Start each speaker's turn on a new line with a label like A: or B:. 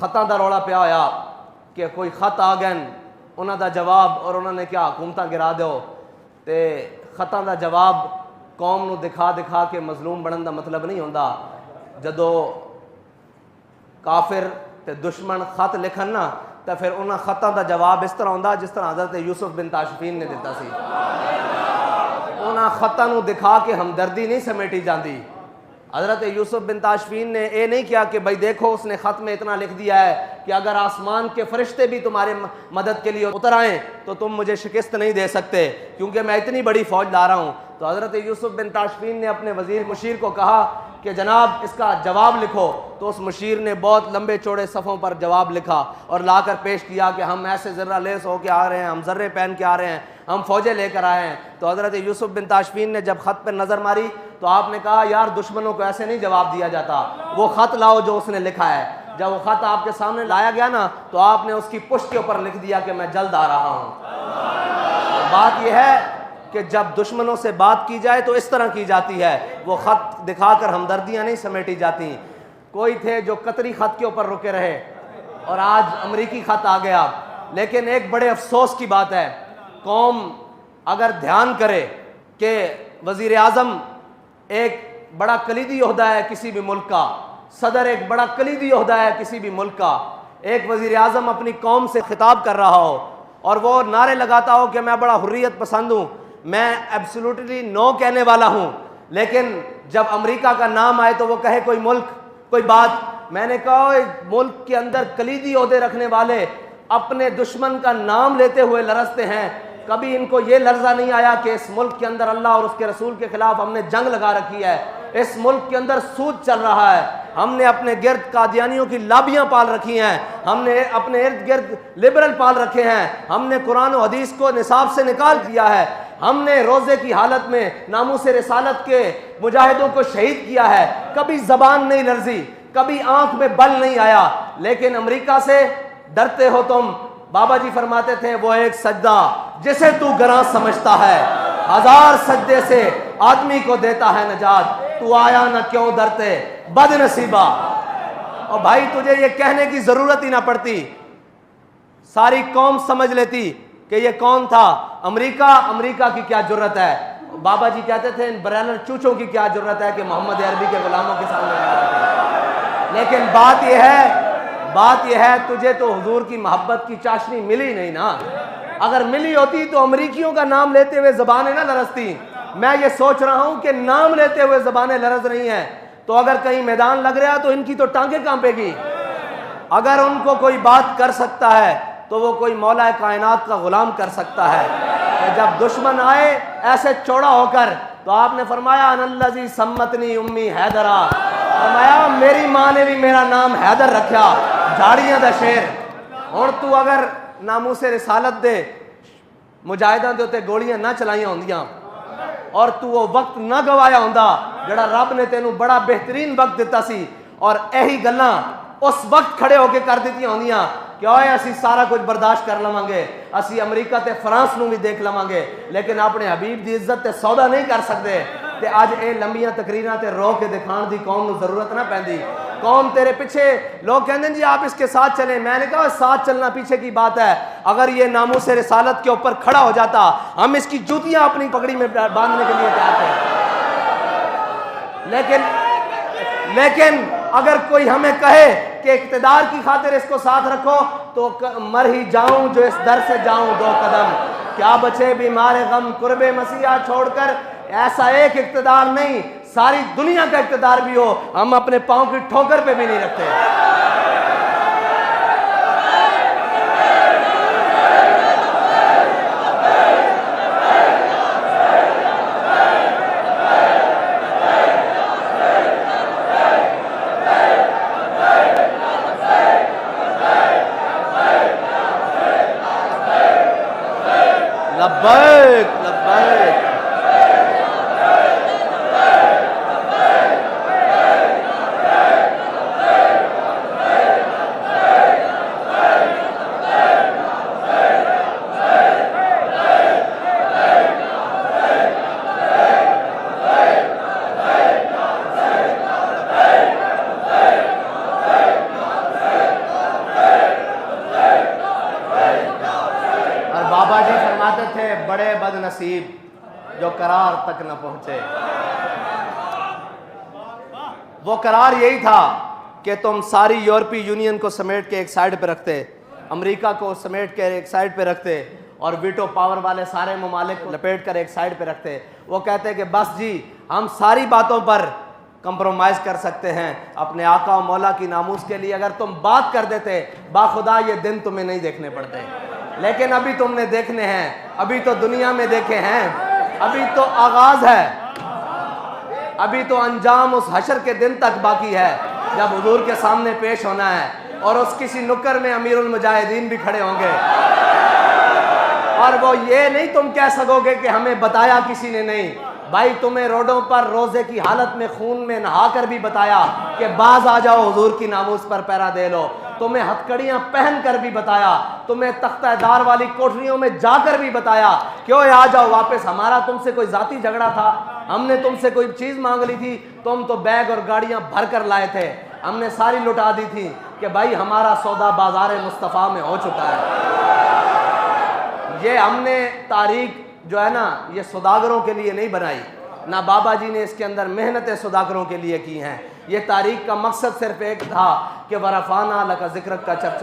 A: खतां दा रौला पिया होया कि कोई खत आ गए उन्हां दा जवाब और उन्होंने क्या हुकूमतां गिरा दो। तो खतां दा जवाब कौम नूं दिखा दिखा के मजलूम बनने का मतलब नहीं होंदा। जदों काफिर ते दुश्मन खत लिखन ना तो फिर उन्हां खतां दा जवाब इस तरह होंदा जिस तरह हज़रत यूसुफ बिन ताशफीन ने दिता सी। उन्हां खतां नूं दिखा के हमदर्दी नहीं समेटी जाती। हज़रत यूसुफ बिन ताशफीन ने यह नहीं किया कि भाई देखो उसने ख़त में इतना लिख दिया है कि अगर आसमान के फरिश्ते भी तुम्हारे मदद के लिए उतर आएँ तो तुम मुझे शिकस्त नहीं दे सकते क्योंकि मैं इतनी बड़ी फ़ौज ला रहा हूँ। तो हज़रत यूसुफ बिन ताशफीन ने अपने वज़ीर मुशीर को कहा कि जनाब इसका जवाब लिखो। तो उस मुशीर ने बहुत लंबे चौड़े सफ़ों पर जवाब लिखा और लाकर पेश किया कि हम ऐसे ज़र्रा लेस होकर आ रहे हैं, हम ज़र्रे पहन के आ रहे हैं, हम फ़ौजें लेकर आए हैं। तो हज़रत यूसुफ बिन ताशफीन ने जब ख़त पर नज़र मारी तो आपने कहा यार दुश्मनों को ऐसे नहीं जवाब दिया जाता, वो ख़त लाओ जो उसने लिखा है। जब वो ख़त आपके सामने लाया गया ना तो आपने उसकी पुष्ट के ऊपर लिख दिया कि मैं जल्द आ रहा हूँ। तो बात यह है कि जब दुश्मनों से बात की जाए तो इस तरह की जाती है, वो ख़त दिखाकर हमदर्दियाँ नहीं समेटी जाती। कोई थे जो कतरी ख़त के ऊपर रुके रहे और आज अमरीकी ख़त आ गया। लेकिन एक बड़े अफसोस की बात है, कौम अगर ध्यान करे कि वज़ीर आज़म एक बड़ा कलीदी ओहदा है किसी भी मुल्क का, सदर एक बड़ा कलीदी ओहदा है किसी भी मुल्क का, एक वज़ीर आज़म अपनी कौम से खिताब कर रहा हो और वो नारे लगाता हो कि मैं बड़ा हुर्रियत पसंद हूँ, मैं एब्सोल्युटली नो कहने वाला हूँ, लेकिन जब अमेरिका का नाम आए तो वो कहे कोई मुल्क कोई बात। मैंने कहा मुल्क के अंदर कलीदी ओहदे रखने वाले अपने दुश्मन का नाम लेते हुए लरजते हैं। कभी इनको ये लर्जा नहीं आया कि इस मुल्क के अंदर अल्लाह और उसके रसूल के खिलाफ हमने जंग लगा रखी है, इस मुल्क के अंदर सूद चल रहा है, हमने अपने गिर्द कादियानियों की लाबियां पाल रखी हैं, हमने अपने इर्द गिर्द लिबरल पाल रखे हैं, हमने कुरान और हदीस को निसाब से निकाल दिया है, हमने रोजे की हालत में नामूसे रिसालत के मुजाहिदों को शहीद किया है। कभी जबान नहीं लर्जी, कभी आंख में बल नहीं आया। लेकिन अमेरिका से डरते हो तुम। बाबा जी फरमाते थे वो एक सजदा जिसे तू गरां समझता है, हजार सजदे से आदमी को देता है नजात, तू आया ना क्यों डरते बदनसीबा। और भाई तुझे ये कहने की जरूरत ही ना पड़ती, सारी कौम समझ लेती कि ये कौन था। अमेरिका की क्या जरूरत है। बाबा जी कहते थे इन ब्रैनर चूचों की क्या जरूरत है कि मोहम्मद अरबी के गुलामों के सामने। लेकिन बात यह है तुझे तो हुजूर की मोहब्बत की चाशनी मिली नहीं ना। अगर मिली होती तो अमरीकियों का नाम लेते हुए जबानें ना लरजती। मैं ये सोच रहा हूं कि नाम लेते हुए जबानें लरज रही हैं, तो अगर कहीं मैदान लग रहा तो इनकी तो टांगें कांपेगी। अगर उनको कोई बात कर सकता है तो वो कोई मौला कायनात का गुलाम कर सकता है। तो जब दुश्मन आए ऐसे चौड़ा होकर, तो आपने फरमाया अनल्लज़ी सम्मतनी उम्मी हैदरा, फरमाया मेरी माँ ने भी मेरा नाम हैदर रखा, झाड़ियां दा शेर। हुण तू अगर नामूसे रिसालत दे मुजाहिदां दे उत्ते गोलियां ना चलाइयां होंदियां और तू वो वक्त ना गवाया होंदा जिहड़ा रब ने तेनू बड़ा बेहतरीन वक्त दिता सी, और यही गल्लां उस वक्त खड़े होके कर दित्तियां होंदियां कि ओए असी सारा कुछ बर्दाश्त कर लवांगे, असी अमरीका ते फ्रांस नू भी देख लवांगे, लेकिन अपने हबीब दी इज्जत ते सौदा नहीं कर सकते। ते अज ये लंबियां तकरीरां ते रो के दिखाण दी कौम नू जरूरत ना पैंदी। कौम तेरे पीछे, लोग कहते हैं जी आप इसके साथ चलें। मैंने कहा साथ चलना पीछे की बात है। अगर ये नामूसे रिसालत के ऊपर खड़ा हो जाता, हम इसकी जूतियां अपनी पगड़ी में बांधने के लिए तैयार थे। लेकिन अगर कोई हमें कहे कि इक्तदार की खातिर इसको साथ रखो, तो मर ही जाऊं जो इस दर से जाऊं दो कदम, क्या बचे बीमार गम कुर्बे मसीहा छोड़कर। ऐसा एक इक्तदार नहीं, सारी दुनिया का इक्तदार भी हो, हम अपने पांव की ठोकर पे भी नहीं रखते। लब्बैक लब्बैक। बड़े बदनसीब जो करार तक न पहुंचे। वो करार यही था कि तुम सारी यूरोपीय यूनियन को समेट के एक साइड पे रखते, अमेरिका को समेट के एक साइड पे रखते और वीटो पावर वाले सारे ममालिक को लपेट कर एक साइड पे रखते। वो कहते कि बस जी हम सारी बातों पर कंप्रोमाइज़ कर सकते हैं, अपने आका और मौला की नामूस के लिए अगर तुम बात कर देते बाखुदा ये दिन तुम्हें नहीं देखने पड़ते। लेकिन अभी तुमने देखने हैं, अभी तो दुनिया में देखे हैं, अभी तो आगाज़ है, अभी तो अंजाम उस हशर के दिन तक बाकी है जब हुजूर के सामने पेश होना है और उस किसी नुक्कर में अमीरुल मुजाहिदीन भी खड़े होंगे और वो ये नहीं तुम कह सकोगे कि हमें बताया किसी ने नहीं। भाई तुम्हें रोडों पर रोजे की हालत में खून में नहा कर भी बताया कि बाज आ जाओ हुजूर की नामूस पर पैरा दे लो। तुम्हें हथकड़ियां पहन कर भी बताया, तुम्हें तख्तादार वाली कोठरियों में जाकर भी बताया क्यों आ जाओ वापस, हमारा तुमसे कोई जाती झगड़ा था, हमने तुमसे कोई चीज मांग ली थी, तुम तो बैग और गाड़ियां भर कर लाए थे, हमने सारी लुटा दी थी कि भाई हमारा सौदा बाजार मुस्तफ़ा में हो चुका है। ये हमने तारीख जो है ना ये सौदागरों के लिए नहीं बनाई, ना बाबा जी ने इसके अंदर मेहनतें सौदागरों के लिए की हैं। ये तारीख का मकसद सिर्फ एक था कि वरफ़ाना लका ज़िक्र का चर्चा